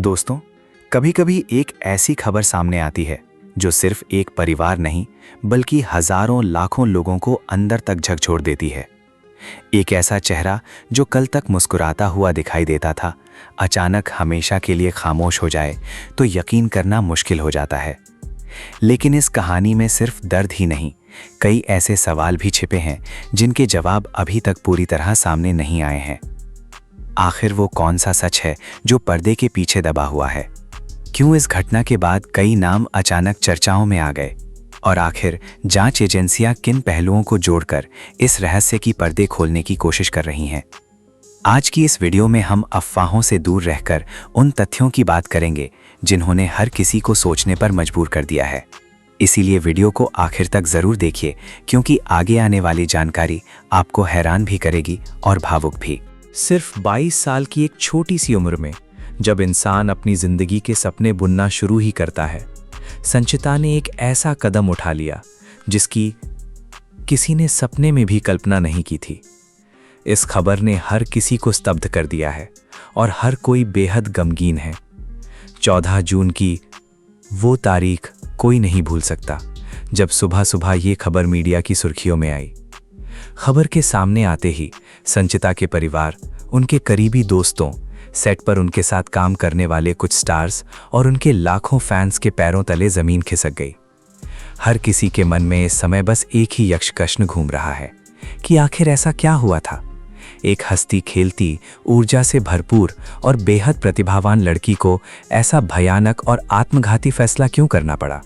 दोस्तों, कभी-कभी एक ऐसी खबर सामने आती है जो सिर्फ एक परिवार नहीं बल्कि हजारों लाखों लोगों को अंदर तक झकझोर देती है। एक ऐसा चेहरा जो कल तक मुस्कुराता हुआ दिखाई देता था, अचानक हमेशा के लिए खामोश हो जाए तो यकीन करना मुश्किल हो जाता है। लेकिन इस कहानी में सिर्फ दर्द ही नहीं, कई ऐसे सवाल भी छिपे हैं जिनके जवाब अभी तक पूरी तरह सामने नहीं आए हैं। आखिर वो कौन सा सच है जो पर्दे के पीछे दबा हुआ है? क्यों इस घटना के बाद कई नाम अचानक चर्चाओं में आ गए? और आखिर जांच एजेंसियां किन पहलुओं को जोड़कर इस रहस्य की पर्दे खोलने की कोशिश कर रही हैं? आज की इस वीडियो में हम अफवाहों से दूर रहकर उन तथ्यों की बात करेंगे जिन्होंने हर किसी को सोचने पर मजबूर कर दिया है। इसीलिए वीडियो को आखिर तक जरूर देखिए, क्योंकि आगे आने वाली जानकारी आपको हैरान भी करेगी और भावुक भी। सिर्फ 22 साल की एक छोटी सी उम्र में जब इंसान अपनी जिंदगी के सपने बुनना शुरू ही करता है, संचिता ने एक ऐसा कदम उठा लिया जिसकी किसी ने सपने में भी कल्पना नहीं की थी। इस खबर ने हर किसी को स्तब्ध कर दिया है और हर कोई बेहद गमगीन है। 14 जून की वो तारीख कोई नहीं भूल सकता जब सुबह सुबह ये खबर मीडिया की सुर्खियों में आई। खबर के सामने आते ही संचिता के परिवार, उनके करीबी दोस्तों, सेट पर उनके साथ काम करने वाले कुछ स्टार्स और उनके लाखों फैंस के पैरों तले जमीन खिसक गई। हर किसी के मन में इस समय बस एक ही यक्षप्रश्न घूम रहा है कि आखिर ऐसा क्या हुआ था? एक हंसती खेलती, ऊर्जा से भरपूर और बेहद प्रतिभावान लड़की को ऐसा भयानक और आत्मघाती फैसला क्यों करना पड़ा?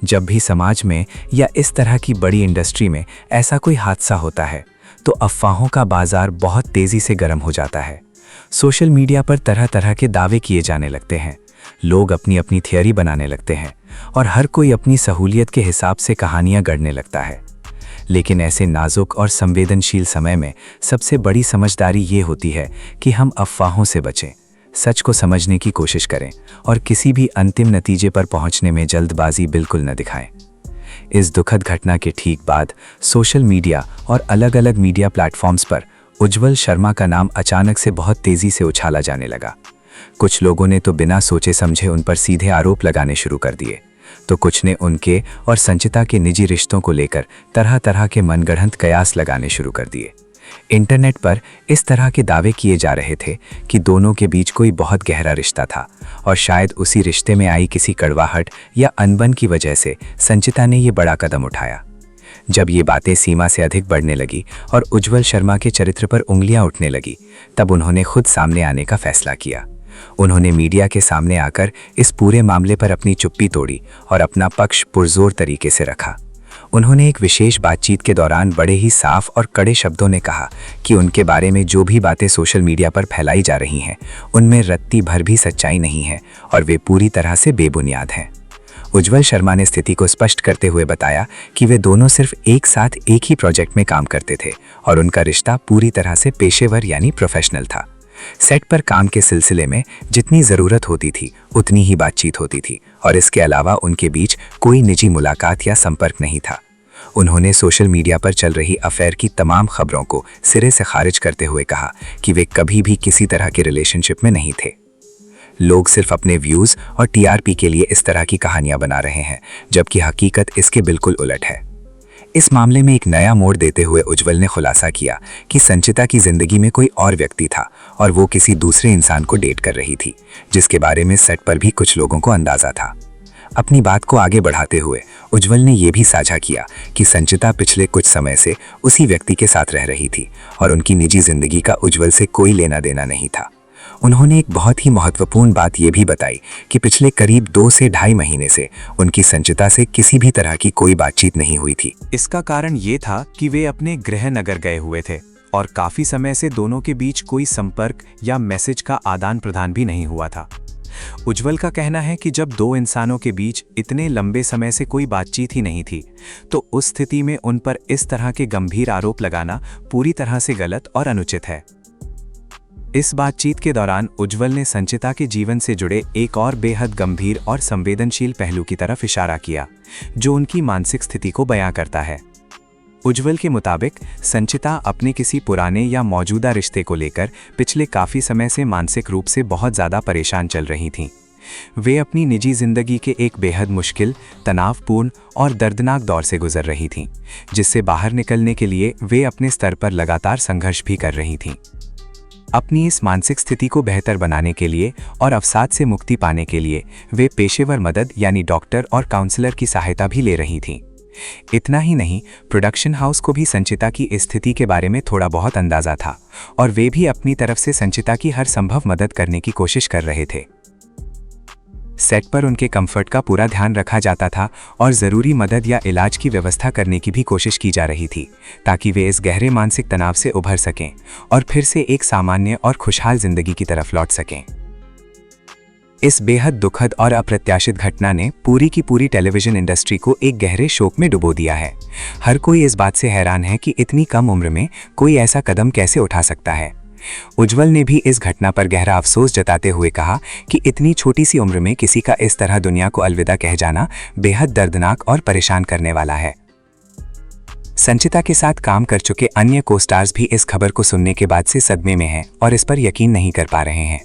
जब भी समाज में या इस तरह की बड़ी इंडस्ट्री में ऐसा कोई हादसा होता है तो अफवाहों का बाजार बहुत तेजी से गर्म हो जाता है। सोशल मीडिया पर तरह तरह के दावे किए जाने लगते हैं, लोग अपनी अपनी थियरी बनाने लगते हैं और हर कोई अपनी सहूलियत के हिसाब से कहानियां गढ़ने लगता है। लेकिन ऐसे नाजुक और संवेदनशील समय में सबसे बड़ी समझदारी ये होती है कि हम अफवाहों से बचें, सच को समझने की कोशिश करें और किसी भी अंतिम नतीजे पर पहुंचने में जल्दबाजी बिल्कुल न दिखाएं। इस दुखद घटना के ठीक बाद सोशल मीडिया और अलग अलग मीडिया प्लेटफॉर्म्स पर उज्ज्वल शर्मा का नाम अचानक से बहुत तेजी से उछाला जाने लगा। कुछ लोगों ने तो बिना सोचे समझे उन पर सीधे आरोप लगाने शुरू कर दिए, तो कुछ ने उनके और संचिता के निजी रिश्तों को लेकर तरह तरह के मनगढ़ंत कयास लगाने शुरू कर दिए। इंटरनेट पर इस तरह के दावे किए जा रहे थे कि दोनों के बीच कोई बहुत गहरा रिश्ता था और शायद उसी रिश्ते में आई किसी कड़वाहट या अनबन की वजह से संचिता ने ये बड़ा कदम उठाया। जब ये बातें सीमा से अधिक बढ़ने लगी और उज्ज्वल शर्मा के चरित्र पर उंगलियां उठने लगी, तब उन्होंने खुद सामने आने का फैसला किया। उन्होंने मीडिया के सामने आकर इस पूरे मामले पर अपनी चुप्पी तोड़ी और अपना पक्ष पुरजोर तरीके से रखा। उन्होंने एक विशेष बातचीत के दौरान बड़े ही साफ और कड़े शब्दों में कहा कि उनके बारे में जो भी बातें सोशल मीडिया पर फैलाई जा रही हैं, उनमें रत्ती भर भी सच्चाई नहीं है और वे पूरी तरह से बेबुनियाद हैं। उज्ज्वल शर्मा ने स्थिति को स्पष्ट करते हुए बताया कि वे दोनों सिर्फ एक साथ एक ही प्रोजेक्ट में काम करते थे और उनका रिश्ता पूरी तरह से पेशेवर यानी प्रोफेशनल था। सेट पर काम के सिलसिले में जितनी ज़रूरत होती थी उतनी ही बातचीत होती थी और इसके अलावा उनके बीच कोई निजी मुलाकात या संपर्क नहीं था। उन्होंने सोशल मीडिया पर चल रही अफेयर की तमाम खबरों को सिरे से खारिज करते हुए कहा कि वे कभी भी किसी तरह के रिलेशनशिप में नहीं थे। लोग सिर्फ अपने व्यूज़ और टीआरपी के लिए इस तरह की कहानियां बना रहे हैं, जबकि हकीकत इसके बिल्कुल उलट है। इस मामले में एक नया मोड़ देते हुए उज्ज्वल ने खुलासा किया कि संचिता की जिंदगी में कोई और व्यक्ति था और वो किसी दूसरे इंसान को डेट कर रही थी, जिसके बारे में सेट पर भी कुछ लोगों को अंदाजा था। अपनी बात को आगे बढ़ाते हुए उज्ज्वल ने यह भी साझा किया कि संचिता पिछले कुछ समय से उसी व्यक्ति के साथ रह रही थी और उनकी निजी जिंदगी का उज्ज्वल से कोई लेना देना नहीं था। उन्होंने एक बहुत ही महत्वपूर्ण बात यह भी बताई कि पिछले करीब 2 से ढाई महीने से उनकी संचिता से किसी भी तरह की कोई बातचीत नहीं हुई थी। इसका कारण ये था कि वे अपने गृह नगर गए हुए थे और काफी समय से दोनों के बीच कोई संपर्क या मैसेज का आदान प्रदान भी नहीं हुआ था। उज्ज्वल का कहना है कि जब दो इंसानों के बीच इतने लंबे समय से कोई बातचीत ही नहीं थी, तो उस स्थिति में उन पर इस तरह के गंभीर आरोप लगाना पूरी तरह से गलत और अनुचित है। इस बातचीत के दौरान उज्ज्वल ने संचिता के जीवन से जुड़े एक और बेहद गंभीर और संवेदनशील पहलू की तरफ इशारा किया, जो उनकी मानसिक स्थिति को बयां करता है। उज्जवल के मुताबिक संचिता अपने किसी पुराने या मौजूदा रिश्ते को लेकर पिछले काफी समय से मानसिक रूप से बहुत ज्यादा परेशान चल रही थीं। वे अपनी निजी जिंदगी के एक बेहद मुश्किल, तनावपूर्ण और दर्दनाक दौर से गुजर रही थीं, जिससे बाहर निकलने के लिए वे अपने स्तर पर लगातार संघर्ष भी कर रही थीं। अपनी इस मानसिक स्थिति को बेहतर बनाने के लिए और अवसाद से मुक्ति पाने के लिए वे पेशेवर मदद यानी डॉक्टर और काउंसलर की सहायता भी ले रही थीं। इतना ही नहीं, प्रोडक्शन हाउस को भी संचिता की इस स्थिति के बारे में थोड़ा बहुत अंदाजा था और वे भी अपनी तरफ से संचिता की हर संभव मदद करने की कोशिश कर रहे थे। सेट पर उनके कंफर्ट का पूरा ध्यान रखा जाता था और ज़रूरी मदद या इलाज की व्यवस्था करने की भी कोशिश की जा रही थी, ताकि वे इस गहरे मानसिक तनाव से उभर सकें और फिर से एक सामान्य और खुशहाल जिंदगी की तरफ लौट सकें। इस बेहद दुखद और अप्रत्याशित घटना ने पूरी की पूरी टेलीविजन इंडस्ट्री को एक गहरे शोक में डुबो दिया है। हर कोई इस बात से हैरान है कि इतनी कम उम्र में कोई ऐसा कदम कैसे उठा सकता है। उज्जवल ने भी इस घटना पर गहरा अफसोस जताते हुए कहा कि इतनी छोटी सी उम्र में किसी का इस तरह दुनिया को अलविदा कह जाना बेहद दर्दनाक और परेशान करने वाला है। संचिता के साथ काम कर चुके अन्य को स्टार्स भी इस खबर को सुनने के बाद से सदमे में हैं और इस पर यकीन नहीं कर पा रहे हैं।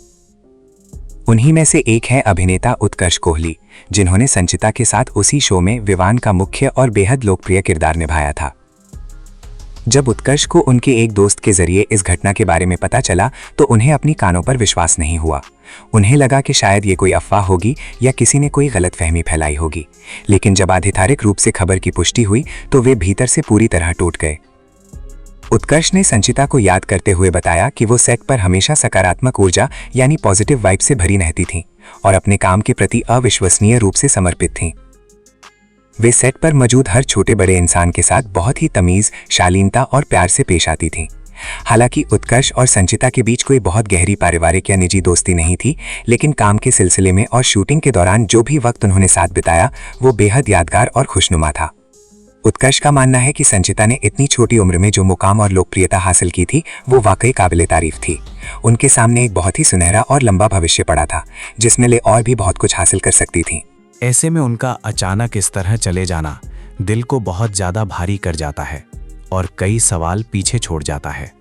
उन्हीं में से एक है अभिनेता उत्कर्ष कोहली, जिन्होंने संचिता के साथ उसी शो में विवान का मुख्य और बेहद लोकप्रिय किरदार निभाया था। जब उत्कर्ष को उनके एक दोस्त के जरिए इस घटना के बारे में पता चला तो उन्हें अपनी कानों पर विश्वास नहीं हुआ। उन्हें लगा कि शायद ये कोई अफवाह होगी या किसी ने कोई गलतफहमी फैलाई होगी, लेकिन जब आधिकारिक रूप से खबर की पुष्टि हुई तो वे भीतर से पूरी तरह टूट गए। उत्कर्ष ने संचिता को याद करते हुए बताया कि वो सेट पर हमेशा सकारात्मक ऊर्जा यानी पॉजिटिव वाइब से भरी रहती थीं और अपने काम के प्रति अविश्वसनीय रूप से समर्पित थीं। वे सेट पर मौजूद हर छोटे बड़े इंसान के साथ बहुत ही तमीज, शालीनता और प्यार से पेश आती थीं। हालांकि उत्कर्ष और संचिता के बीच कोई बहुत गहरी पारिवारिक या निजी दोस्ती नहीं थी, लेकिन काम के सिलसिले में और शूटिंग के दौरान जो भी वक्त उन्होंने साथ बिताया वो बेहद यादगार और खुशनुमा था। उत्कर्ष का मानना है कि संचिता ने इतनी छोटी उम्र में जो मुकाम और लोकप्रियता हासिल की थी वो वाकई काबिले तारीफ थी। उनके सामने एक बहुत ही सुनहरा और लंबा भविष्य पड़ा था, जिसमें ले और भी बहुत कुछ हासिल कर सकती थीं। ऐसे में उनका अचानक इस तरह चले जाना दिल को बहुत ज्यादा भारी कर जाता है और कई सवाल पीछे छोड़ जाता है।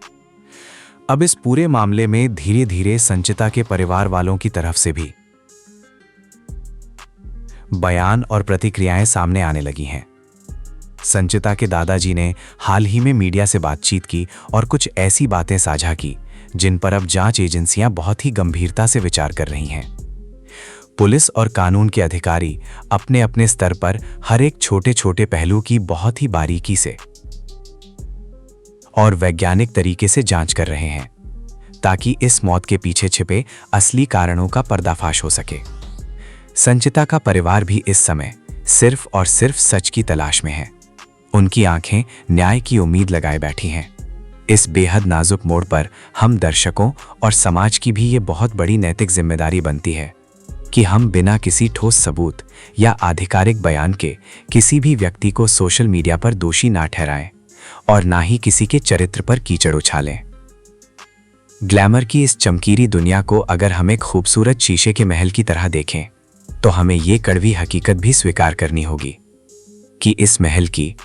अब इस पूरे मामले में धीरे धीरे संचिता के परिवार वालों की तरफ से भी बयान और प्रतिक्रियाएं सामने आने लगी हैं। संचिता के दादाजी ने हाल ही में मीडिया से बातचीत की और कुछ ऐसी बातें साझा की जिन पर अब जांच एजेंसियां बहुत ही गंभीरता से विचार कर रही हैं। पुलिस और कानून के अधिकारी अपने अपने स्तर पर हर एक छोटे छोटे पहलू की बहुत ही बारीकी से और वैज्ञानिक तरीके से जांच कर रहे हैं, ताकि इस मौत के पीछे छिपे असली कारणों का पर्दाफाश हो सके। संचिता का परिवार भी इस समय सिर्फ और सिर्फ सच की तलाश में है। उनकी आंखें न्याय की उम्मीद लगाए बैठी हैं। इस बेहद नाजुक मोड़ पर हम दर्शकों और समाज की भी ये बहुत बड़ी नैतिक जिम्मेदारी बनती है कि हम बिना किसी ठोस सबूत या आधिकारिक बयान के किसी भी व्यक्ति को सोशल मीडिया पर दोषी ना ठहराएं और ना ही किसी के चरित्र पर कीचड़ उछालें। ग्लैमर की इस चमकीली दुनिया को अगर हम एक खूबसूरत शीशे के महल की तरह देखें तो हमें ये कड़वी हकीकत भी स्वीकार करनी होगी कि इस महल की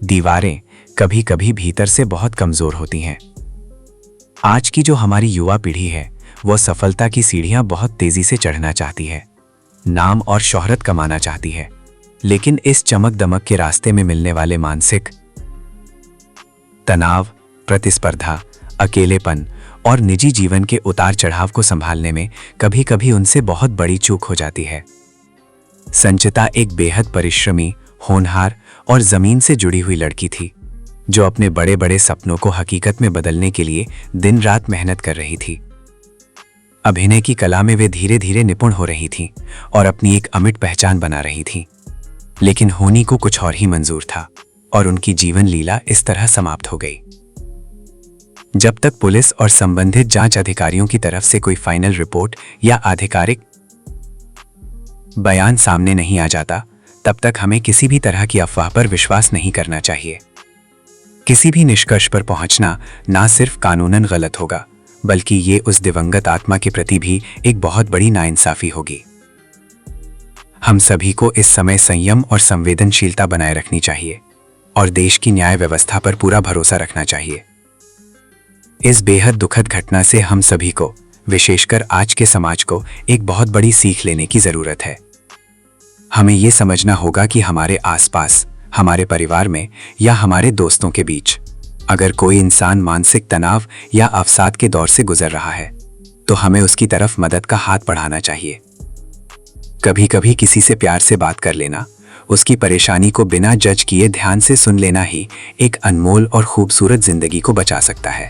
दीवारें कभी कभी भीतर से बहुत कमजोर होती हैं। आज की जो हमारी युवा पीढ़ी है वो सफलता की सीढ़ियां बहुत तेजी से चढ़ना चाहती है, नाम और शोहरत कमाना चाहती है, लेकिन इस चमक दमक के रास्ते में मिलने वाले मानसिक तनाव, प्रतिस्पर्धा, अकेलेपन और निजी जीवन के उतार चढ़ाव को संभालने में कभी कभी उनसे बहुत बड़ी चूक हो जाती है। संचिता एक बेहद परिश्रमी, होनहार और जमीन से जुड़ी हुई लड़की थी, जो अपने बड़े बड़े सपनों को हकीकत में बदलने के लिए दिन रात मेहनत कर रही थी। अभिनय की कला में वे धीरे धीरे निपुण हो रही थीं और अपनी एक अमिट पहचान बना रही थीं, लेकिन होनी को कुछ और ही मंजूर था और उनकी जीवन लीला इस तरह समाप्त हो गई। जब तक पुलिस और संबंधित जांच अधिकारियों की तरफ से कोई फाइनल रिपोर्ट या आधिकारिक बयान सामने नहीं आ जाता, तब तक हमें किसी भी तरह की अफवाह पर विश्वास नहीं करना चाहिए। किसी भी निष्कर्ष पर पहुंचना ना सिर्फ कानूनन गलत होगा, बल्कि ये उस दिवंगत आत्मा के प्रति भी एक बहुत बड़ी नाइंसाफी होगी। हम सभी को इस समय संयम और संवेदनशीलता बनाए रखनी चाहिए और देश की न्याय व्यवस्था पर पूरा भरोसा रखना चाहिए। इस बेहद दुखद घटना से हम सभी को, विशेषकर आज के समाज को, एक बहुत बड़ी सीख लेने की जरूरत है। हमें ये समझना होगा कि हमारे आसपास, हमारे परिवार में या हमारे दोस्तों के बीच अगर कोई इंसान मानसिक तनाव या अवसाद के दौर से गुजर रहा है तो हमें उसकी तरफ मदद का हाथ बढ़ाना चाहिए। कभी कभी किसी से प्यार से बात कर लेना, उसकी परेशानी को बिना जज किए ध्यान से सुन लेना ही एक अनमोल और खूबसूरत जिंदगी को बचा सकता है।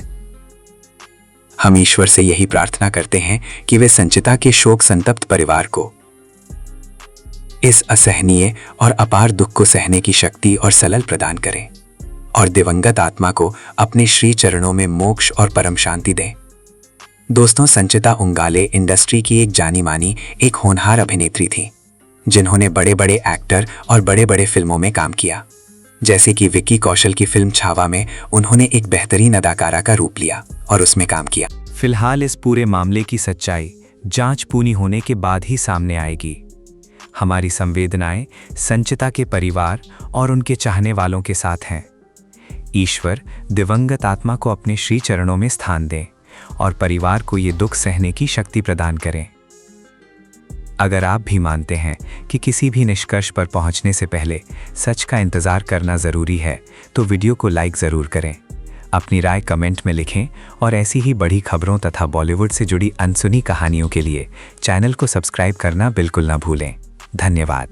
हम ईश्वर से यही प्रार्थना करते हैं कि वे संचिता के शोक संतप्त परिवार को इस असहनीय और अपार दुख को सहने की शक्ति और सलल प्रदान करें और दिवंगत आत्मा को अपने श्री चरणों में मोक्ष और परम शांति दें। दोस्तों, संचिता उंगाले इंडस्ट्री की एक जानी मानी, एक होनहार अभिनेत्री थी जिन्होंने बड़े बड़े एक्टर और बड़े बड़े फिल्मों में काम किया। जैसे कि विक्की कौशल की फिल्म छावा में उन्होंने एक बेहतरीन अदाकारा का रूप लिया और उसमें काम किया। फिलहाल इस पूरे मामले की सच्चाई जांच पूरी होने के बाद ही सामने आएगी। हमारी संवेदनाएं संचिता के परिवार और उनके चाहने वालों के साथ हैं। ईश्वर दिवंगत आत्मा को अपने श्री चरणों में स्थान दें और परिवार को ये दुख सहने की शक्ति प्रदान करें। अगर आप भी मानते हैं कि किसी भी निष्कर्ष पर पहुंचने से पहले सच का इंतजार करना जरूरी है, तो वीडियो को लाइक जरूर करें, अपनी राय कमेंट में लिखें और ऐसी ही बड़ी खबरों तथा बॉलीवुड से जुड़ी अनसुनी कहानियों के लिए चैनल को सब्सक्राइब करना बिल्कुल न भूलें। धन्यवाद।